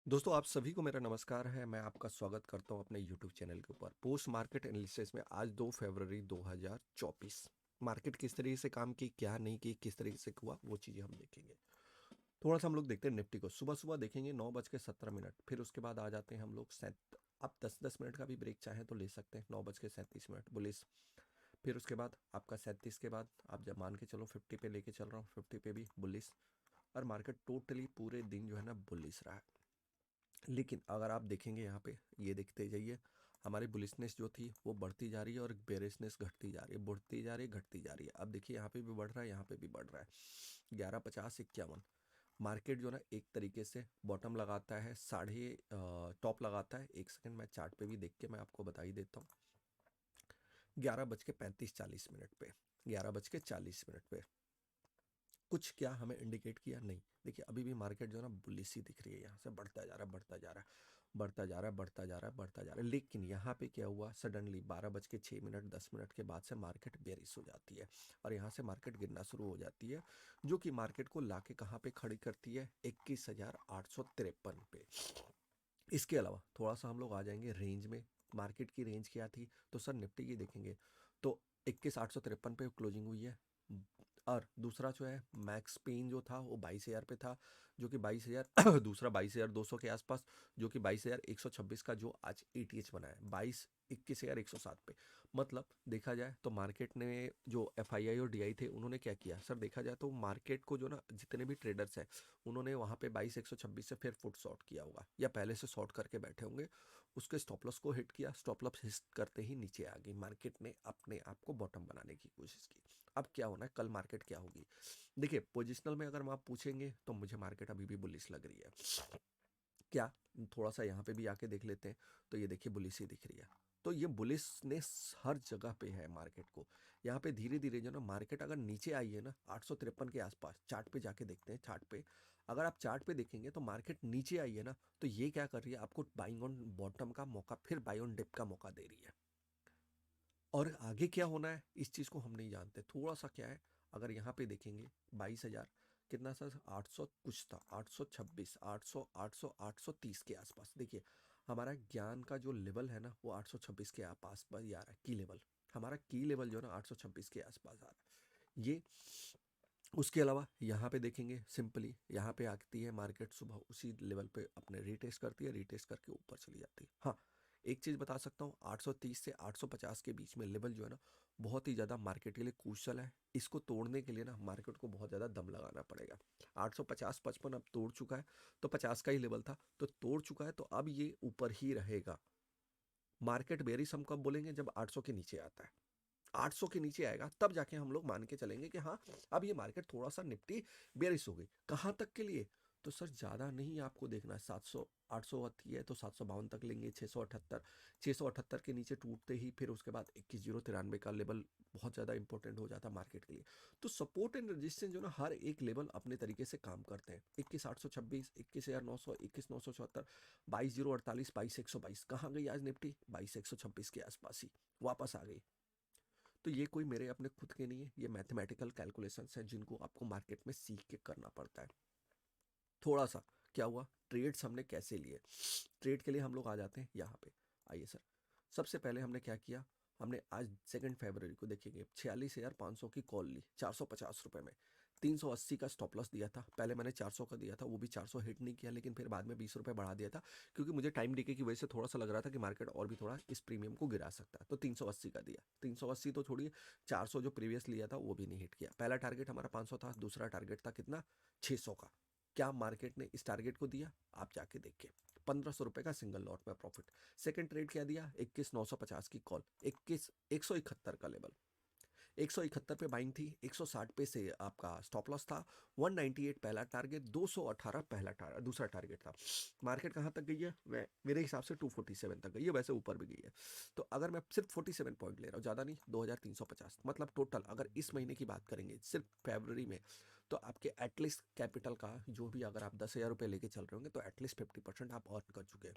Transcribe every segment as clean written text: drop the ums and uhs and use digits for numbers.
दोस्तों आप सभी को मेरा नमस्कार है। मैं आपका स्वागत करता हूं अपने YouTube चैनल के ऊपर पोस्ट मार्केट एनालिसिस में। आज 2 फरवरी 2024 मार्केट किस तरीके से काम की, क्या नहीं की, किस तरीके से हुआ, वो चीज़ें हम देखेंगे। थोड़ा सा हम लोग देखते हैं निफ्टी को। सुबह सुबह देखेंगे 9:17। फिर उसके बाद आ जाते हैं हम लोग आप 10-10 मिनट का भी ब्रेक चाहें तो ले सकते हैं। 9:37 बुलिस। फिर उसके बाद आपका 37 के बाद आप जब मान के चलो 50 पे लेके चल रहा हूँ, 50 पे भी बुलिस। और मार्केट टोटली पूरे दिन जो है ना बुलिस रहा है। लेकिन अगर आप देखेंगे यहाँ पे, ये देखते जाइए, हमारी बुलिशनेस जो थी वो बढ़ती जा रही है और बेरिशनेस घटती जा रही है, बढ़ती जा रही है, घटती जा रही है। अब देखिए यहाँ पे भी बढ़ रहा है, यहाँ पे भी बढ़ रहा है। 11:50-51 मार्केट जो ना एक तरीके से बॉटम लगाता है, साढ़े टॉप लगाता है। एक सेकंड मैं चार्ट पे भी देख के मैं आपको बता ही देता हूँ। 11:35-40 पे, 11:40 पे कुछ क्या हमें इंडिकेट किया? नहीं। देखिए अभी भी मार्केट जो है ना बुलिश ही दिख रही है। यहाँ से बढ़ता जा रहा है, बढ़ता जा रहा है, बढ़ता जा रहा है, बढ़ता जा रहा है, बढ़ता जा रहा है। लेकिन यहाँ पे क्या हुआ, सडनली 12:06 10 मिनट के बाद से मार्केट बेरिश हो जाती है और यहाँ से मार्केट गिरना शुरू हो जाती है, जो कि मार्केट को लाके कहाँ पे खड़ी करती है? 21,853 पे। इसके अलावा थोड़ा सा हम लोग आ जाएंगे रेंज में। मार्केट की रेंज क्या थी? तो सर निफ्टी की देखेंगे तो 21,853 पे क्लोजिंग हुई है। और दूसरा जो है मैक्स पेन जो था वो 22,000 पे था, जो कि 22,000 दूसरा 22,200 के आसपास, जो कि 22,126 का जो आज एटीएच बना है 21,107 पे। मतलब देखा जाए तो मार्केट ने जो एफआईआई और डीआई थे उन्होंने क्या किया सर? देखा जाए तो मार्केट को जो ना जितने भी ट्रेडर्स हैं उन्होंने वहाँ पे 22,126 से फिर फुट शॉर्ट किया होगा या पहले से शॉर्ट करके बैठे होंगे। उसके स्टॉप लॉस को हिट किया, स्टॉप लॉस हिट करते ही नीचे आ गई मार्केट ने, अपने आप को बॉटम बनाने की कोशिश की। अब क्या होना है, कल मार्केट क्या होगी? देखिए पोजिशनल में अगर आप पूछेंगे तो मुझे मार्केट अभी भी बुलिश लग रही है। क्या? थोड़ा सा यहाँ पे भी आके देख लेते हैं तो ये देखिए बुलिश ही दिख रही है। तो ये बुलिशनेस हर जगह पे है मार्केट को। यहाँ पे धीरे धीरे जो ना मार्केट अगर नीचे आई है ना 853 के आसपास, चार्ट पे जाके देखते हैं। चार्ट पे अगर आप चार्ट पे देखेंगे तो मार्केट नीचे आई है ना, तो ये क्या कर रही है? आपको बाइंग ऑन बॉटम का मौका, फिर बाई ऑन डिप का मौका दे रही है। और आगे क्या होना है इस चीज़ को हम नहीं जानते। थोड़ा सा क्या है, अगर यहाँ पे देखेंगे 22,000 कितना सा 800 कुछ था, 826, 800, 800, 830 के आसपास। देखिए हमारा ज्ञान का जो लेवल है ना वो 826 के आसपास ही आ रहा है। की लेवल, हमारा की लेवल जो है ना 826 के आसपास आ रहा है ये। उसके अलावा यहाँ पे देखेंगे सिंपली, यहाँ पे आती है मार्केट सुबह उसी लेवल पे अपने रीटेस्ट करती है, रीटेस्ट करके ऊपर चली जाती है। हाँ, एक चीज़ बता सकता हूँ, 830 से 850 के बीच में लेवल जो है ना बहुत ही ज़्यादा मार्केट के लिए क्रूशल है। इसको तोड़ने के लिए ना मार्केट को बहुत ज़्यादा दम लगाना पड़ेगा। 850-55 अब तोड़ चुका है, तो 50 का ही लेवल था तो तोड़ चुका है, तो अब ये ऊपर ही रहेगा। मार्केट बेरिश हम कब बोलेंगे? जब 800 के नीचे आता है। 800 के नीचे आएगा तब जाके हम लोग मान के चलेंगे कि हाँ अब ये मार्केट थोड़ा सा निफ्टी बेरिश हो गई। कहाँ तक के लिए? तो सर ज़्यादा नहीं आपको देखना है। 700, 800 आती है तो 752 तक लेंगे। 678, 678 के नीचे टूटते ही फिर उसके बाद 21,093 का लेवल बहुत ज़्यादा इंपॉर्टेंट हो जाता है मार्केट के लिए। तो सपोर्ट एंड रेजिस्टेंस जो ना हर एक लेवल अपने तरीके से काम करते हैं। 21,826, 21,900, 21,974, 22,048, 22,122। कहाँ गई आज निफ्टी? 22,126 के आसपास ही वापस आ गई। तो ये कोई मेरे अपने खुद के नहीं है, ये मैथमेटिकल कैलकुलेशंस हैं जिनको आपको मार्केट में सीख के करना पड़ता है। थोड़ा सा क्या हुआ, ट्रेड्स हमने कैसे लिए? ट्रेड के लिए हम लोग आ जाते हैं यहाँ पे। आइए सर, सबसे पहले हमने क्या किया? हमने आज 2 फरवरी को देखेंगे 46,500 की कॉल ली 450 रुपये में। 380 का स्टॉप लॉस दिया था। पहले मैंने 400 का दिया था, वो भी 400 हिट नहीं किया, लेकिन फिर बाद में 20 रुपये बढ़ा दिया था, क्योंकि मुझे टाइम डीके की वजह से थोड़ा सा लग रहा था कि मार्केट और भी थोड़ा इस प्रीमियम को गिरा सकता है, तो 380 का दिया। 380 तो छोड़िए, 400 जो प्रीवियस लिया था वो भी नहीं हिट किया। पहला टारगेट हमारा 500 था, दूसरा टारगेट था कितना? 600 का। क्या मार्केट ने इस टारगेट को दिया? आप जाके देखिए, 1,500 रुपये का सिंगल लॉट में प्रॉफिट। सेकंड ट्रेड क्या दिया? 21,950 की कॉल, 171 का लेवल, 171 पे बाइंग थी, 160 पे से आपका स्टॉप लॉस था, 198 पहला टारगेट, 218 दूसरा टारगेट था। मार्केट कहाँ तक गई है? मेरे हिसाब से 247 तक गई है, वैसे ऊपर भी गई है। तो अगर मैं सिर्फ 47 पॉइंट ले रहा हूँ, ज़्यादा नहीं, 2,350, मतलब टोटल अगर इस महीने की बात करेंगे सिर्फ फरवरी में, तो आपके एटलीस्ट कैपिटल का जो भी, अगर आप 10,000 रुपये लेके चल रहे होंगे तो एटलीस्ट 50% आप अर्न कर चुके हैं।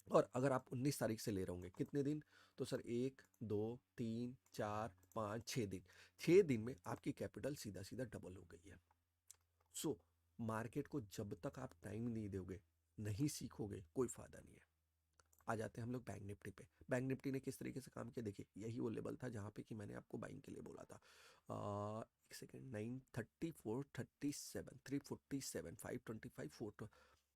और अगर आप 19 तारीख से ले रहे होंगे, कितने दिन? तो सर 1, 2, 3, 4, 5, 6 दिन, 6 दिन में आपकी कैपिटल सीधा सीधा डबल हो गई है। सो मार्केट को जब तक आप टाइम नहीं दोगे, नहीं सीखोगे कोई फ़ायदा नहीं है। आ जाते हैं हम लोग बैंक निफ्टी पे। बैंक निफ्टी ने किस तरीके से काम किया देखिए, यही वो लेवल था जहाँ पे कि मैंने आपको बाइंग के लिए बोला था। एक सेकेंड, 934, 37, 347, 525,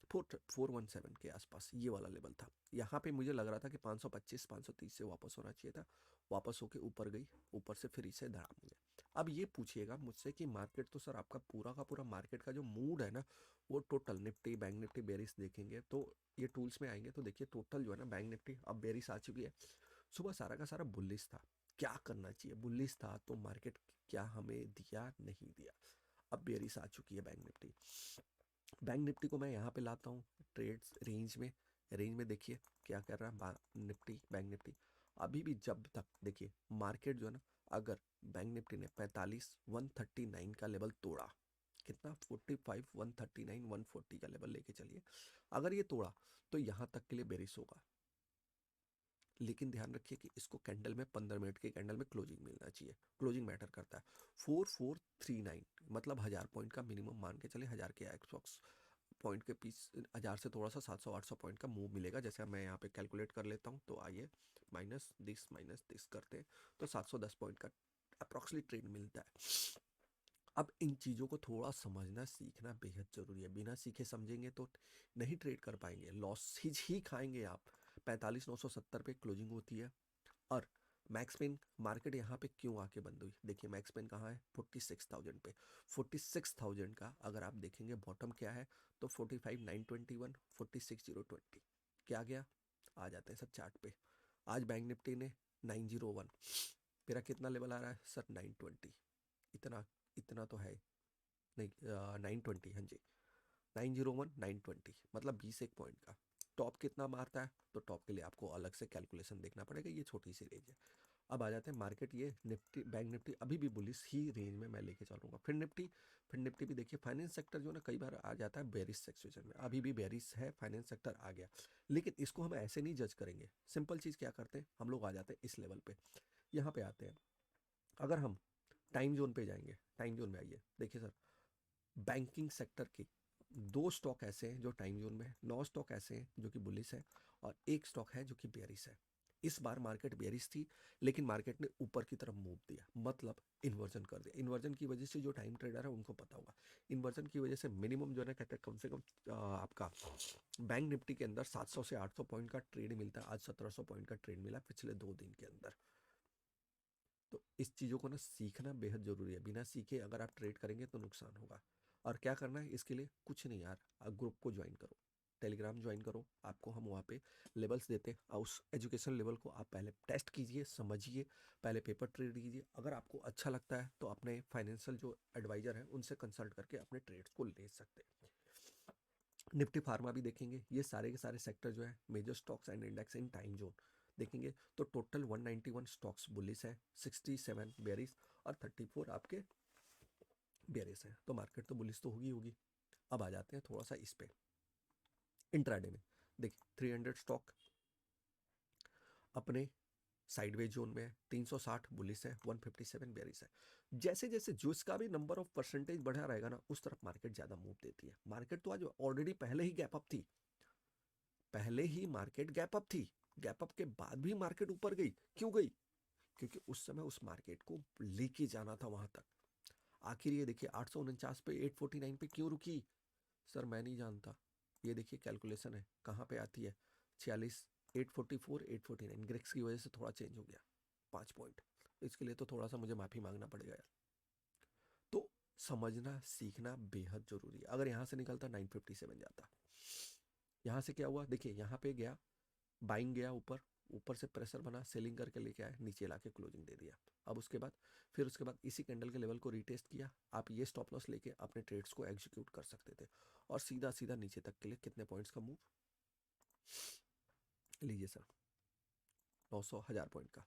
417 के आसपास ये वाला लेवल था। यहाँ पे मुझे लग रहा था कि 525 530 से वापस होना चाहिए था, वापस होके ऊपर गई, ऊपर से फिर इसे धड़ाम गया। अब ये पूछिएगा मुझसे कि मार्केट तो सर आपका पूरा का पूरा मार्केट का जो मूड है ना, वो total Nifty bank Nifty berries देखेंगे तो ये टूल्स में आएंगे तो देखिए टोटल जो है ना बैंक निफ्टी अब बेरिस आ चुकी है। सुबह सारा का सारा बुलिश था, क्या करना चाहिए, बुलिश था तो मार्केट क्या हमें दिया, नहीं दिया। अब बेरिस आ चुकी है बैंक निफ्टी। बैंक निफ्टी को मैं यहाँ पे लाता हूँ ट्रेड्स रेंज में। रेंज में देखिए क्या कर रहा है निफ्टी बैंक निफ्टी। अभी भी जब तक देखिए मार्केट जो है ना, अगर बैंक निफ्टी ने 45 139 का लेवल तोड़ा, कितना 45 139 140 का लेवल लेके चलिए, अगर ये तोड़ा तो यहाँ तक के लिए बेरिस होगा। लेकिन ध्यान रखिए कि इसको कैंडल में 15 मिनट के कैंडल में क्लोजिंग मिलना चाहिए, क्लोजिंग मैटर करता है। 4439 मतलब 1000 पॉइंट का मिनिमम मान के चले, 1000 के एक्सबॉक्स पॉइंट के पीस, 1000 से थोड़ा सा 700 800 पॉइंट का मूव मिलेगा। जैसे मैं यहाँ पे कैलकुलेट कर लेता हूँ तो आइए माइनस दिस करते हैं तो 710 पॉइंट का अप्रॉक्सीमेटली ट्रेड मिलता है। अब इन चीज़ों को थोड़ा समझना सीखना बेहद ज़रूरी है। बिना सीखे समझेंगे तो नहीं ट्रेड कर पाएंगे, लॉसेज ही खाएंगे आप। 45,970 पे क्लोजिंग होती है और मैक्स पेन मार्केट यहाँ पे क्यों आके बंद हुई देखिए, मैक्स पेन कहाँ है 46,000 पे। 46,000 का अगर आप देखेंगे बॉटम क्या है तो 45,921 46,020 क्या गया। आ जाते हैं सर चार्ट पे। आज बैंक निफ्टी ने 901, मेरा कितना लेवल आ रहा है सर 920। इतना इतना तो है नहीं, 920, हाँ जी 901 920 मतलब 20 एक पॉइंट का। टॉप कितना मारता है तो टॉप के लिए आपको अलग से कैलकुलेशन देखना पड़ेगा, ये छोटी सी रेंज है। अब आ जाते हैं मार्केट, ये निफ्टी बैंक निफ्टी अभी भी बुलिश ही रेंज में मैं लेके चलूँगा। फिर निफ्टी भी देखिए, फाइनेंस सेक्टर जो है ना कई बार आ जाता है बेरिश सिचुएशन में, अभी भी बेरिश है, फाइनेंस सेक्टर आ गया। लेकिन इसको हम ऐसे नहीं जज करेंगे। सिंपल चीज़ क्या करते हैं हम लोग, आ जाते हैं इस लेवल पे, यहाँ पे आते हैं। अगर हम टाइम जोन पे जाएंगे, टाइम जोन में आइए देखिए सर, बैंकिंग सेक्टर के दो स्टॉक ऐसे हैं जो टाइम जोन में है, 9 स्टॉक ऐसे हैं जो कि बुलिश है और एक स्टॉक है जो कि बेरिश है। इस बार मार्केट बेरिश थी लेकिन मार्केट ने ऊपर की तरफ मूव दिया, मतलब इन्वर्जन कर दिया। इन्वर्जन की वजह से जो टाइम ट्रेडर है उनको पता होगा, इन्वर्जन की वजह से मिनिमम जो है ना कहते हैं कम से कम आपका बैंक निफ्टी के अंदर 700 से 800 पॉइंट का ट्रेड मिलता है। आज 1700 पॉइंट का ट्रेड मिला पिछले 2 दिन के अंदर। तो इस चीज़ों को ना सीखना बेहद ज़रूरी है। बिना सीखे अगर आप ट्रेड करेंगे तो नुकसान होगा। और क्या करना है इसके लिए, कुछ नहीं यार, आप ग्रुप को ज्वाइन करो, टेलीग्राम ज्वाइन करो, आपको हम वहाँ पे लेवल्स देते हैं और उस एजुकेशन लेवल को आप पहले टेस्ट कीजिए, समझिए, पहले पेपर ट्रेड कीजिए। अगर आपको अच्छा लगता है तो अपने फाइनेंशियल जो एडवाइज़र हैं उनसे कंसल्ट करके अपने ट्रेड्स को ले सकते हैं। निफ्टी फार्मा भी देखेंगे, ये सारे के सारे सेक्टर जो है major stocks and index in time zone देखेंगे तो टोटल 191 स्टॉक्स बुलिश है, 67 बेरिस और 34 आपके बेरिस हैं। तो मार्केट तो बुलिश तो होगी। अब आ जाते हैं थोड़ा सा इस पे इंट्राडे में। देखिए 300 स्टॉक अपने साइडवेज जोन में है, 360 बुलिश है, 157 बेरिस है। जैसे जैसे जो इसका भी नंबर ऑफ परसेंटेज बढ़ा रहेगा ना उस तरफ मार्केट ज़्यादा मूव देती है। मार्केट तो आज ऑलरेडी पहले ही गैप अप थी, पहले ही मार्केट गैप अप थी, गैप अप के बाद भी मार्केट ऊपर गई। क्यों गई? क्योंकि उस समय उस मार्केट को लेके जाना था वहां तक। आखिर ये देखिए 849 पे 849 पे क्यों रुकी सर, मैं नहीं जानता। ये देखिए कैलकुलेशन है कहाँ पे आती है, 46 844 849 ग्रेक्स की वजह से थोड़ा चेंज हो गया 5 पॉइंट। इसके लिए तो थोड़ा सा मुझे माफ़ी मांगना पड़ेगा यार। तो समझना सीखना बेहद जरूरी है। अगर यहाँ से निकलता 957 जाता, यहाँ से क्या हुआ देखिए, यहाँ पे गया बाइंग गया ऊपर, ऊपर से प्रेशर बना, सेलिंग करके लेके आया, नीचे लाके क्लोजिंग दे दिया। अब उसके बाद इसी कैंडल के लेवल को रीटेस्ट किया, आप ये स्टॉप लॉस लेके अपने ट्रेड्स को एग्जीक्यूट कर सकते थे और सीधा सीधा नीचे तक के लिए कितने पॉइंट्स का मूव लीजिए सर, 900 1000 पॉइंट का।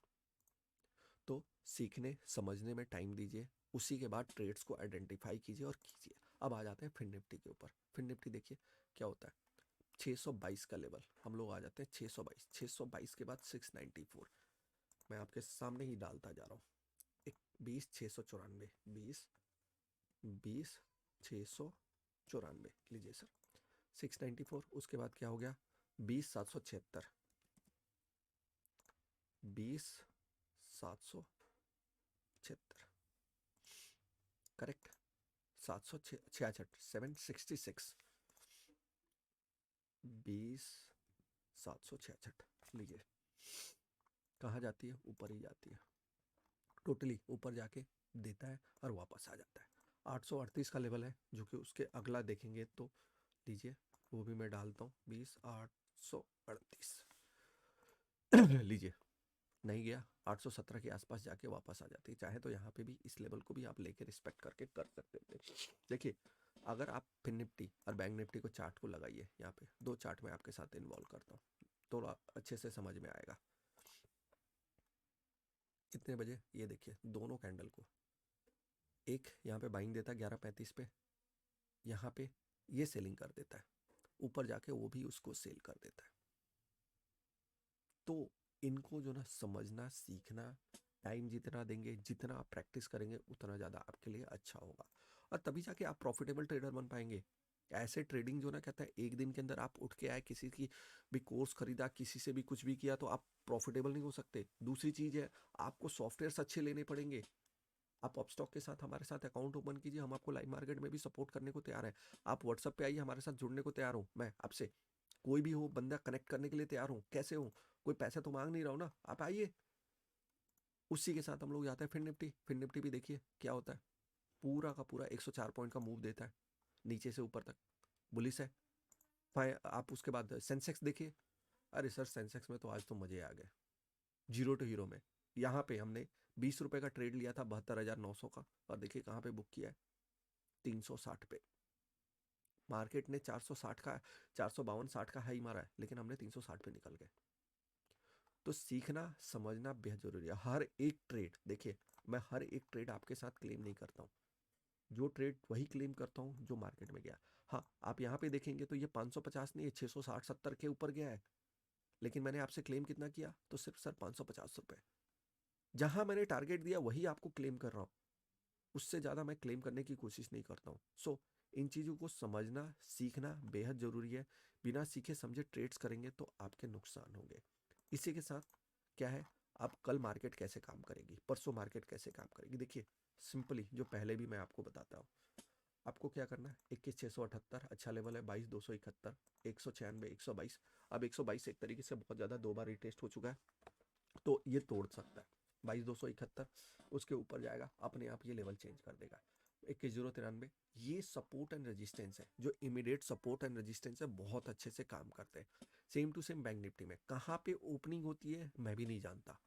तो सीखने समझने में टाइम दीजिए, उसी के बाद ट्रेड्स को आइडेंटिफाई कीजिए और कीजिए। अब आ जाते हैं फिन निफ्टी के ऊपर। फिन निफ्टी देखिए क्या होता है, 622 का लेवल हम लोग आ जाते हैं, 622 के बाद 694, मैं आपके सामने ही डालता जा रहा हूँ। 20 694, 20 20 694 लीजिए सर, 694, उसके बाद क्या हो गया 20,776, 20,776, करेक्ट, 766, 766, 20,766, लीजिए कहाँ जाती है, ऊपर ही जाती है, टोटली ऊपर जाके देता है और वापस आ जाता है। 838 का लेवल है जो कि उसके अगला देखेंगे तो लीजिए वो भी मैं डालता हूँ 20,838 लीजिए नहीं गया, 817 के आसपास जाके वापस आ जाती है। चाहे तो यहाँ पे भी इस लेवल को भी आप लेके रिस्पेक्ट करके कर सकते थे। देखिए अगर आप फिन निफ्टी और बैंक निफ्टी को चार्ट को लगाइए, यहाँ पे दो चार्ट में आपके साथ इन्वॉल्व करता हूँ, थोड़ा अच्छे से समझ में आएगा। कितने बजे, ये देखिए दोनों कैंडल को, एक यहाँ पे बाइंग देता है 11:35 पे, यहाँ पे ये सेलिंग कर देता है, ऊपर जाके वो भी उसको सेल कर देता है। तो इनको जो ना समझना सीखना, टाइम जितना देंगे, जितना आप प्रैक्टिस करेंगे उतना ज़्यादा आपके लिए अच्छा होगा, और तभी जाके आप प्रॉफिटेबल ट्रेडर बन पाएंगे। ऐसे ट्रेडिंग जो ना कहता है एक दिन के अंदर आप उठ के आए, किसी की भी कोर्स खरीदा, किसी से भी कुछ भी किया, तो आप प्रॉफिटेबल नहीं हो सकते। दूसरी चीज़ है आपको सॉफ्टवेयर अच्छे लेने पड़ेंगे। आप अपस्टॉक के साथ हमारे साथ अकाउंट ओपन कीजिए, हम आपको लाइव मार्केट में भी सपोर्ट करने को तैयार है। आप व्हाट्सअप पे आइए, हमारे साथ जुड़ने को तैयार हूँ मैं आपसे, कोई भी हो बंदा कनेक्ट करने के लिए तैयार हूँ। कैसे हो, कोई पैसा तो मांग नहीं रहा हूँ ना, आप आइए। उसी के साथ हम लोग जाते हैं फिन निफ्टी। फिन निफ्टी भी देखिए क्या होता है, पूरा का पूरा 104 पॉइंट का मूव देता है नीचे से ऊपर तक, बुलिस है। आप उसके बाद सेंसेक्स देखिए, अरे सर सेंसेक्स में तो आज तो मजे आ गए, जीरो टू हीरो में। यहाँ पे हमने 20 रुपए का ट्रेड लिया था 72,900 का, और देखिए कहाँ पे बुक किया है, 360 पे। मार्केट ने 460 का, 452-60 का हाई मारा है, लेकिन हमने 360 पे निकल गए। तो सीखना समझना बेहद जरूरी है। हर एक ट्रेड देखिए, मैं हर एक ट्रेड आपके साथ क्लेम नहीं करता हूँ, जो ट्रेड वही क्लेम करता हूँ जो मार्केट में गया। हाँ आप यहाँ पे देखेंगे तो ये 550 नहीं है, 660-70 के ऊपर गया है, लेकिन मैंने आपसे क्लेम कितना किया, तो सिर्फ सर 550 रुपए। जहां मैंने टारगेट दिया वही आपको क्लेम कर रहा हूँ, उससे ज़्यादा मैं क्लेम करने की कोशिश नहीं करता हूँ। इन चीज़ों को समझना सीखना बेहद ज़रूरी है। बिना सीखे समझे ट्रेड्स करेंगे तो आपके नुकसान होंगे। इसी के साथ क्या है, अब कल मार्केट कैसे काम करेगी, परसों मार्केट कैसे काम करेगी, देखिए सिंपली जो पहले भी मैं आपको बताता हूँ। आपको क्या करना है, 21,678 अच्छा लेवल है, 22,271, 196, 122। अब 122 एक तरीके से बहुत ज़्यादा 2 बार रिटेस्ट हो चुका है, तो ये तोड़ सकता है 22,271, उसके ऊपर जाएगा अपने आप ये लेवल चेंज कर देगा 21,093। ये सपोर्ट एंड रेजिस्टेंस है, जो इमीडिएट सपोर्ट एंड रेजिस्टेंस है, बहुत अच्छे से काम करते हैं। Same to same bank Nifty में कहाँ पे ओपनिंग होती है मैं भी नहीं जानता।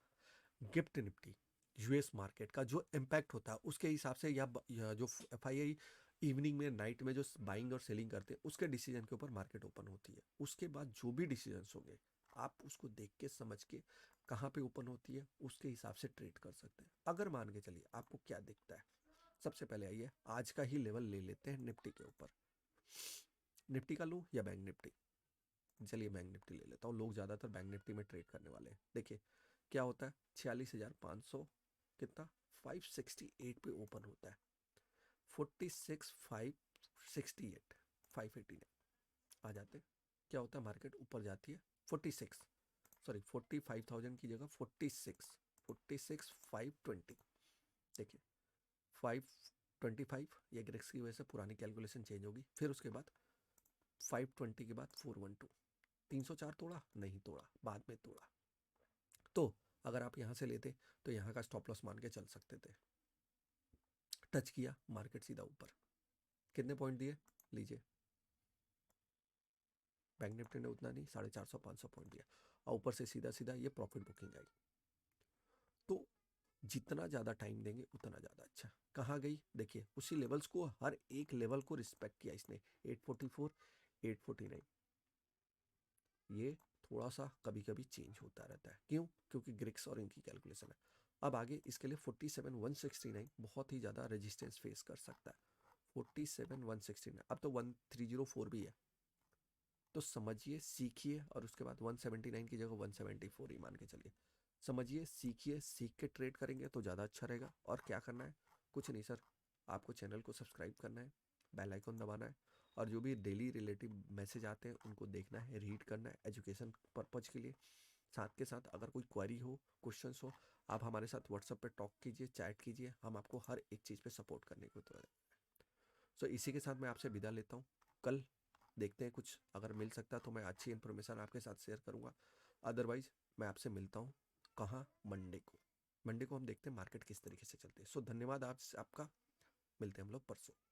गिफ्ट निफ्टी यूएस मार्केट का जो इम्पैक्ट होता है उसके हिसाब से, या जो एफआईआई इवनिंग में नाइट में जो बाइंग और सेलिंग करते हैं उसके डिसीजन के ऊपर मार्केट ओपन होती है। उसके बाद जो भी डिसीजन होंगे आप उसको देख के समझ के कहाँ पे ओपन होती है उसके हिसाब से ट्रेड कर सकते हैं। अगर मान के चलिए आपको क्या दिखता है, सबसे पहले आइए आज का ही लेवल ले लेते हैं निफ्टी के ऊपर। निफ्टी का लूँ या बैंक निफ्टी, चलिए बैंक निफ्टी ले लेता हूँ, लोग ज़्यादातर बैंक निफ्टी में ट्रेड करने वाले हैं। देखिए क्या होता है, 46,500 कितना 568 पे ओपन होता है, 46,568, 589 आ जाते हैं। क्या होता है, मार्केट ऊपर जाती है 46, सॉरी 45,000 की जगह 46,520। देखिए 525, ये ग्रेक्स की वजह से पुरानी कैलकुलेशन चेंज होगी, फिर उसके बाद 520 के बाद 412, 304 तोड़ा नहीं तोड़ा, बाद में तोड़ा। तो अगर आप यहाँ से लेते तो यहाँ का स्टॉप लॉस मान के चल सकते थे। टच किया मार्केट सीधा ऊपर, कितने पॉइंट दिए लीजिए, बैंक निफ्टी ने उतना नहीं, 450-500 पॉइंट दिया, और ऊपर से सीधा सीधा ये प्रॉफिट बुकिंग आई। तो जितना ज़्यादा टाइम देंगे उतना ज़्यादा अच्छा। कहाँ गई देखिए, उसी लेवल्स को, हर एक लेवल को रिस्पेक्ट किया इसने, 844, 849। ये थोड़ा सा कभी कभी चेंज होता रहता है, क्यों, क्योंकि ग्रिक्स और इनकी कैलकुलेशन है। अब आगे इसके लिए 47,169 बहुत ही ज़्यादा रेजिस्टेंस फेस कर सकता है, 47,169, अब तो 1304 भी है। तो समझिए सीखिए, और उसके बाद 179 की जगह 174 ही मान के चलिए। समझिए सीखिए, सीख के ट्रेड करेंगे तो ज़्यादा अच्छा रहेगा। और क्या करना है, कुछ नहीं सर, आपको चैनल को सब्सक्राइब करना है, बेल आइकन दबाना है, और जो भी डेली रिलेटिव मैसेज आते हैं उनको देखना है, रीड करना है एजुकेशन पर्पज़ के लिए। साथ के साथ अगर कोई क्वेरी हो, क्वेश्चंस हो, आप हमारे साथ व्हाट्सएप पे टॉक कीजिए, चैट कीजिए, हम आपको हर एक चीज़ पे सपोर्ट करने को तो है। सो इसी के साथ मैं आपसे विदा लेता हूँ। कल देखते हैं, कुछ अगर मिल सकता है तो मैं अच्छी इन्फॉर्मेशन आपके साथ शेयर करूँगा। अदरवाइज मैं आपसे मिलता हूँ कहाँ, मंडे को। मंडे को हम देखते हैं मार्केट किस तरीके से चलते हैं। सो धन्यवाद आप आपका। मिलते हैं हम लोग परसों।